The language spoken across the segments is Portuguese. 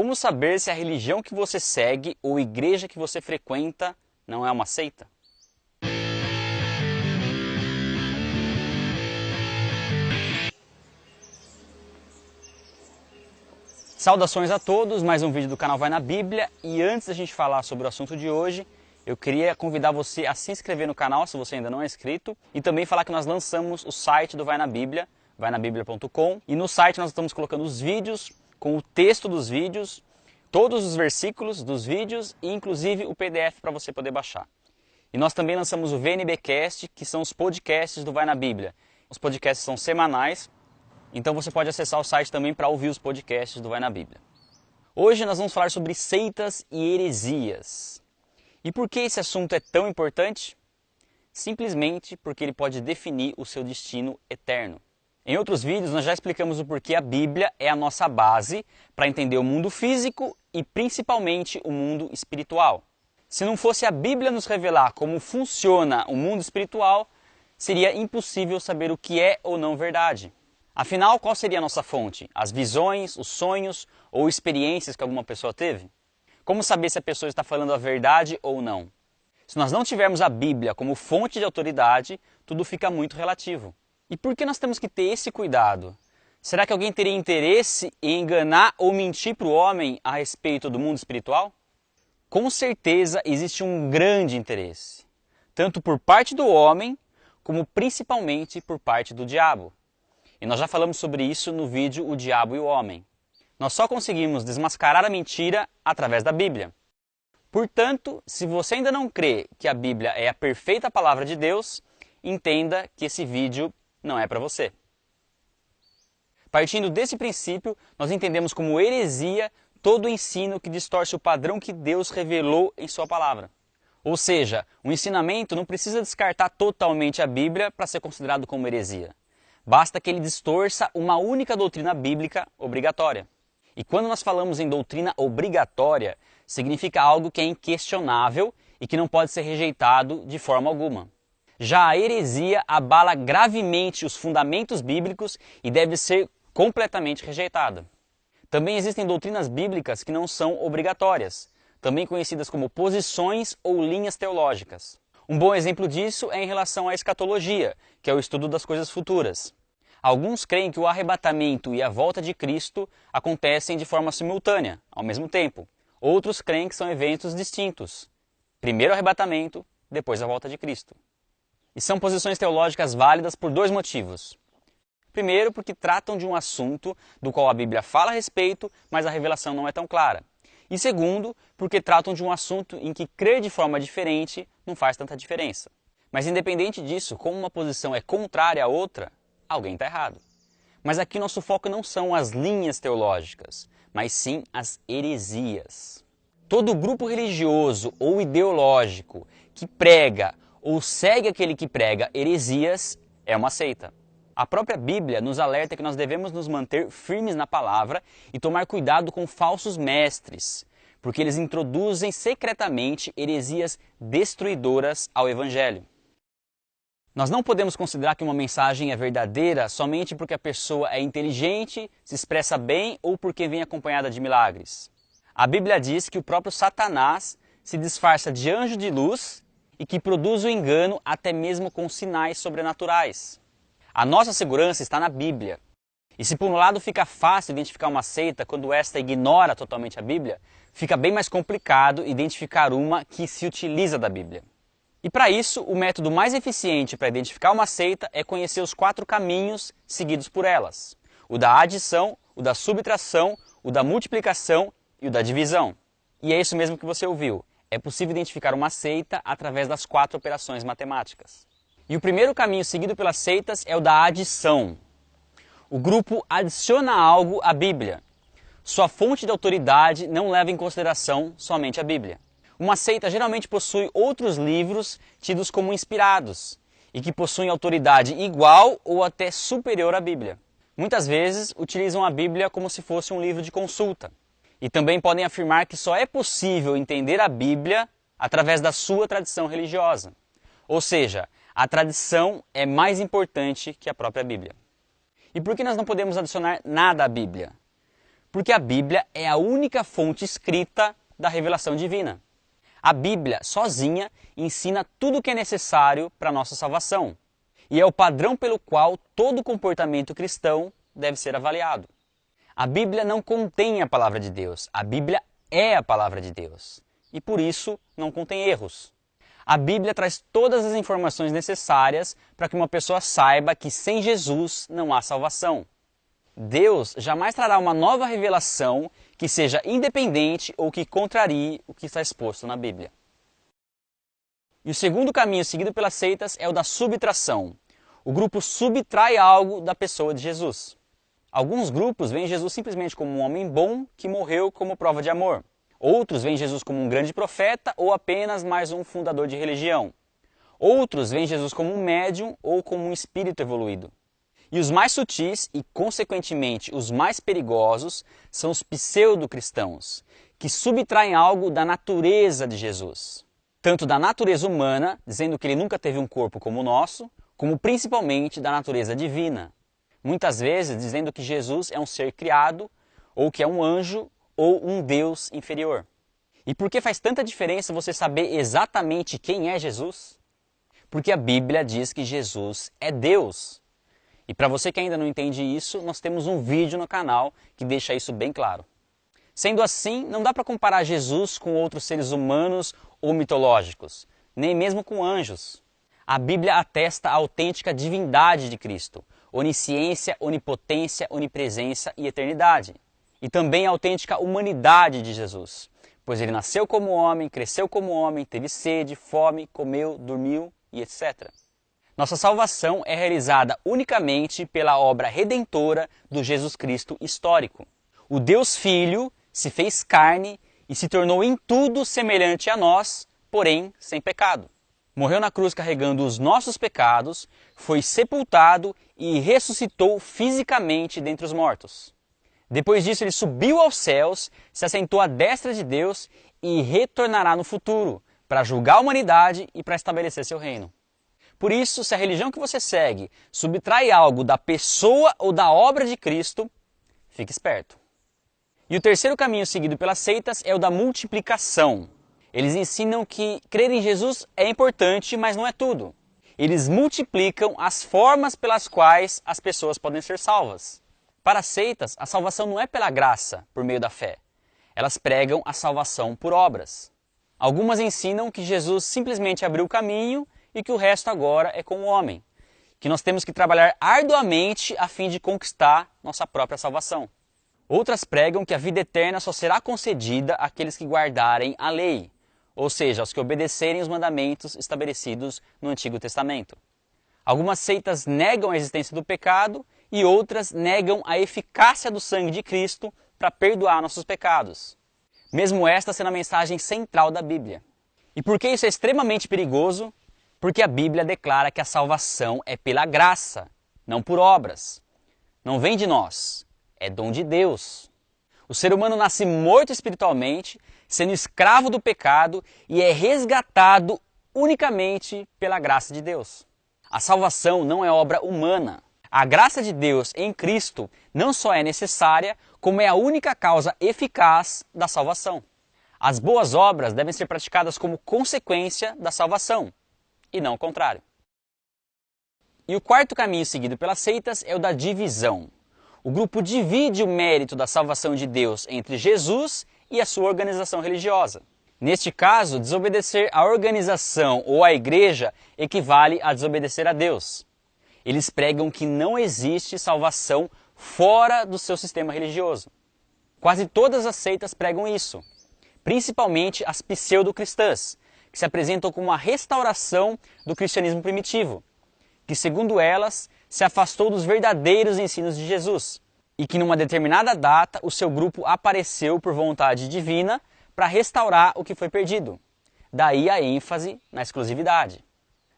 Como saber se a religião que você segue ou igreja que você frequenta não é uma seita? Saudações a todos, mais um vídeo do canal Vai na Bíblia, e antes da gente falar sobre o assunto de hoje, eu queria convidar você a se inscrever no canal se você ainda não é inscrito, e também falar que nós lançamos o site do Vai na Bíblia, vainabiblia.com, e no site nós estamos colocando os vídeos com o texto dos vídeos, todos os versículos dos vídeos e inclusive o PDF para você poder baixar. E nós também lançamos o VNBcast, que são os podcasts do Vai na Bíblia. Os podcasts são semanais, então você pode acessar o site também para ouvir os podcasts do Vai na Bíblia. Hoje nós vamos falar sobre seitas e heresias. E por que esse assunto é tão importante? Simplesmente porque ele pode definir o seu destino eterno. Em outros vídeos nós já explicamos o porquê a Bíblia é a nossa base para entender o mundo físico e principalmente o mundo espiritual. Se não fosse a Bíblia nos revelar como funciona o mundo espiritual, seria impossível saber o que é ou não verdade. Afinal, qual seria a nossa fonte? As visões, os sonhos ou experiências que alguma pessoa teve? Como saber se a pessoa está falando a verdade ou não? Se nós não tivermos a Bíblia como fonte de autoridade, tudo fica muito relativo. E por que nós temos que ter esse cuidado? Será que alguém teria interesse em enganar ou mentir para o homem a respeito do mundo espiritual? Com certeza existe um grande interesse, tanto por parte do homem, como principalmente por parte do diabo. E nós já falamos sobre isso no vídeo O Diabo e o Homem. Nós só conseguimos desmascarar a mentira através da Bíblia. Portanto, se você ainda não crê que a Bíblia é a perfeita palavra de Deus, entenda que esse vídeo não é para você. Partindo desse princípio, nós entendemos como heresia todo o ensino que distorce o padrão que Deus revelou em sua palavra. Ou seja, o ensinamento não precisa descartar totalmente a Bíblia para ser considerado como heresia. Basta que ele distorça uma única doutrina bíblica obrigatória. E quando nós falamos em doutrina obrigatória, significa algo que é inquestionável e que não pode ser rejeitado de forma alguma. Já a heresia abala gravemente os fundamentos bíblicos e deve ser completamente rejeitada. Também existem doutrinas bíblicas que não são obrigatórias, também conhecidas como posições ou linhas teológicas. Um bom exemplo disso é em relação à escatologia, que é o estudo das coisas futuras. Alguns creem que o arrebatamento e a volta de Cristo acontecem de forma simultânea, ao mesmo tempo. Outros creem que são eventos distintos. Primeiro o arrebatamento, depois a volta de Cristo. E são posições teológicas válidas por dois motivos. Primeiro, porque tratam de um assunto do qual a Bíblia fala a respeito, mas a revelação não é tão clara. E segundo, porque tratam de um assunto em que crer de forma diferente não faz tanta diferença. Mas independente disso, como uma posição é contrária à outra, alguém está errado. Mas aqui nosso foco não são as linhas teológicas, mas sim as heresias. Todo grupo religioso ou ideológico que prega ou segue aquele que prega heresias é uma seita. A própria Bíblia nos alerta que nós devemos nos manter firmes na palavra e tomar cuidado com falsos mestres, porque eles introduzem secretamente heresias destruidoras ao Evangelho. Nós não podemos considerar que uma mensagem é verdadeira somente porque a pessoa é inteligente, se expressa bem ou porque vem acompanhada de milagres. A Bíblia diz que o próprio Satanás se disfarça de anjo de luz e que produz o engano até mesmo com sinais sobrenaturais. A nossa segurança está na Bíblia. E se por um lado fica fácil identificar uma seita quando esta ignora totalmente a Bíblia, fica bem mais complicado identificar uma que se utiliza da Bíblia. E para isso, o método mais eficiente para identificar uma seita é conhecer os 4 caminhos seguidos por elas. O da adição, o da subtração, o da multiplicação e o da divisão. E é isso mesmo que você ouviu. É possível identificar uma seita através das 4 operações matemáticas. E o primeiro caminho seguido pelas seitas é o da adição. O grupo adiciona algo à Bíblia. Sua fonte de autoridade não leva em consideração somente a Bíblia. Uma seita geralmente possui outros livros tidos como inspirados e que possuem autoridade igual ou até superior à Bíblia. Muitas vezes utilizam a Bíblia como se fosse um livro de consulta. E também podem afirmar que só é possível entender a Bíblia através da sua tradição religiosa. Ou seja, a tradição é mais importante que a própria Bíblia. E por que nós não podemos adicionar nada à Bíblia? Porque a Bíblia é a única fonte escrita da revelação divina. A Bíblia, sozinha, ensina tudo o que é necessário para a nossa salvação. E é o padrão pelo qual todo comportamento cristão deve ser avaliado. A Bíblia não contém a palavra de Deus. A Bíblia é a palavra de Deus. E por isso não contém erros. A Bíblia traz todas as informações necessárias para que uma pessoa saiba que sem Jesus não há salvação. Deus jamais trará uma nova revelação que seja independente ou que contrarie o que está exposto na Bíblia. E o segundo caminho seguido pelas seitas é o da subtração. O grupo subtrai algo da pessoa de Jesus. Alguns grupos veem Jesus simplesmente como um homem bom que morreu como prova de amor. Outros veem Jesus como um grande profeta ou apenas mais um fundador de religião. Outros veem Jesus como um médium ou como um espírito evoluído. E os mais sutis e, consequentemente, os mais perigosos são os pseudo-cristãos, que subtraem algo da natureza de Jesus. Tanto da natureza humana, dizendo que ele nunca teve um corpo como o nosso, como principalmente da natureza divina. Muitas vezes dizendo que Jesus é um ser criado, ou que é um anjo, ou um Deus inferior. E por que faz tanta diferença você saber exatamente quem é Jesus? Porque a Bíblia diz que Jesus é Deus. E para você que ainda não entende isso, nós temos um vídeo no canal que deixa isso bem claro. Sendo assim, não dá para comparar Jesus com outros seres humanos ou mitológicos, nem mesmo com anjos. A Bíblia atesta a autêntica divindade de Cristo, onisciência, onipotência, onipresença e eternidade. E também a autêntica humanidade de Jesus, pois ele nasceu como homem, cresceu como homem, teve sede, fome, comeu, dormiu e etc. Nossa salvação é realizada unicamente pela obra redentora do Jesus Cristo histórico. O Deus Filho se fez carne e se tornou em tudo semelhante a nós, porém sem pecado. Morreu na cruz carregando os nossos pecados, foi sepultado e ressuscitou fisicamente dentre os mortos. Depois disso ele subiu aos céus, se assentou à destra de Deus e retornará no futuro para julgar a humanidade e para estabelecer seu reino. Por isso, se a religião que você segue subtrai algo da pessoa ou da obra de Cristo, fique esperto. E o terceiro caminho seguido pelas seitas é o da multiplicação. Eles ensinam que crer em Jesus é importante, mas não é tudo. Eles multiplicam as formas pelas quais as pessoas podem ser salvas. Para as seitas, a salvação não é pela graça, por meio da fé. Elas pregam a salvação por obras. Algumas ensinam que Jesus simplesmente abriu o caminho e que o resto agora é com o homem. Que nós temos que trabalhar arduamente a fim de conquistar nossa própria salvação. Outras pregam que a vida eterna só será concedida àqueles que guardarem a lei, ou seja, aos que obedecerem os mandamentos estabelecidos no Antigo Testamento. Algumas seitas negam a existência do pecado e outras negam a eficácia do sangue de Cristo para perdoar nossos pecados. Mesmo esta sendo a mensagem central da Bíblia. E por que isso é extremamente perigoso? Porque a Bíblia declara que a salvação é pela graça, não por obras. Não vem de nós. É dom de Deus. O ser humano nasce morto espiritualmente, sendo escravo do pecado e é resgatado unicamente pela graça de Deus. A salvação não é obra humana. A graça de Deus em Cristo não só é necessária, como é a única causa eficaz da salvação. As boas obras devem ser praticadas como consequência da salvação, e não o contrário. E o quarto caminho seguido pelas seitas é o da divisão. O grupo divide o mérito da salvação de Deus entre Jesus e a sua organização religiosa. Neste caso, desobedecer à organização ou à igreja equivale a desobedecer a Deus. Eles pregam que não existe salvação fora do seu sistema religioso. Quase todas as seitas pregam isso, principalmente as pseudo-cristãs, que se apresentam como uma restauração do cristianismo primitivo, que, segundo elas, se afastou dos verdadeiros ensinos de Jesus e que numa determinada data o seu grupo apareceu por vontade divina para restaurar o que foi perdido. Daí a ênfase na exclusividade.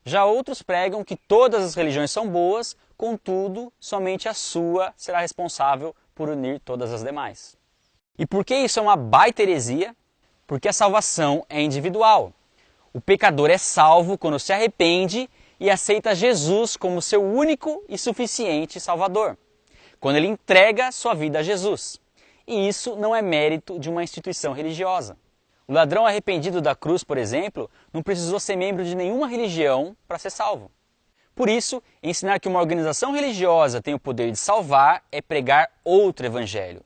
Já outros pregam que todas as religiões são boas, contudo, somente a sua será responsável por unir todas as demais. E por que isso é uma baita heresia? Porque a salvação é individual. O pecador é salvo quando se arrepende e aceita Jesus como seu único e suficiente Salvador, quando ele entrega sua vida a Jesus. E isso não é mérito de uma instituição religiosa. O ladrão arrependido da cruz, por exemplo, não precisou ser membro de nenhuma religião para ser salvo. Por isso, ensinar que uma organização religiosa tem o poder de salvar é pregar outro evangelho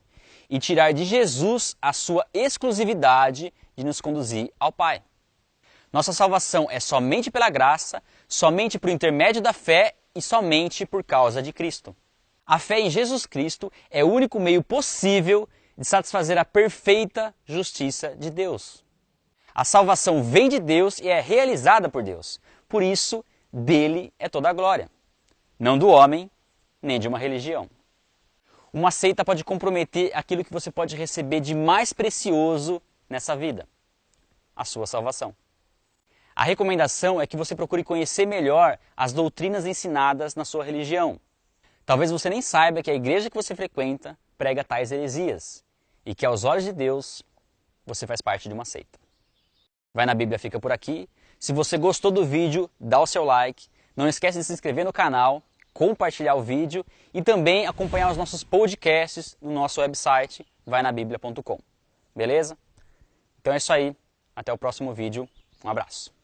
e tirar de Jesus a sua exclusividade de nos conduzir ao Pai. Nossa salvação é somente pela graça, somente por intermédio da fé e somente por causa de Cristo. A fé em Jesus Cristo é o único meio possível de satisfazer a perfeita justiça de Deus. A salvação vem de Deus e é realizada por Deus. Por isso, dele é toda a glória. Não do homem, nem de uma religião. Uma seita pode comprometer aquilo que você pode receber de mais precioso nessa vida: a sua salvação. A recomendação é que você procure conhecer melhor as doutrinas ensinadas na sua religião. Talvez você nem saiba que a igreja que você frequenta prega tais heresias e que, aos olhos de Deus, você faz parte de uma seita. Vai na Bíblia fica por aqui. Se você gostou do vídeo, dá o seu like. Não esquece de se inscrever no canal, compartilhar o vídeo e também acompanhar os nossos podcasts no nosso website, vainabiblia.com. Beleza? Então é isso aí. Até o próximo vídeo. Um abraço.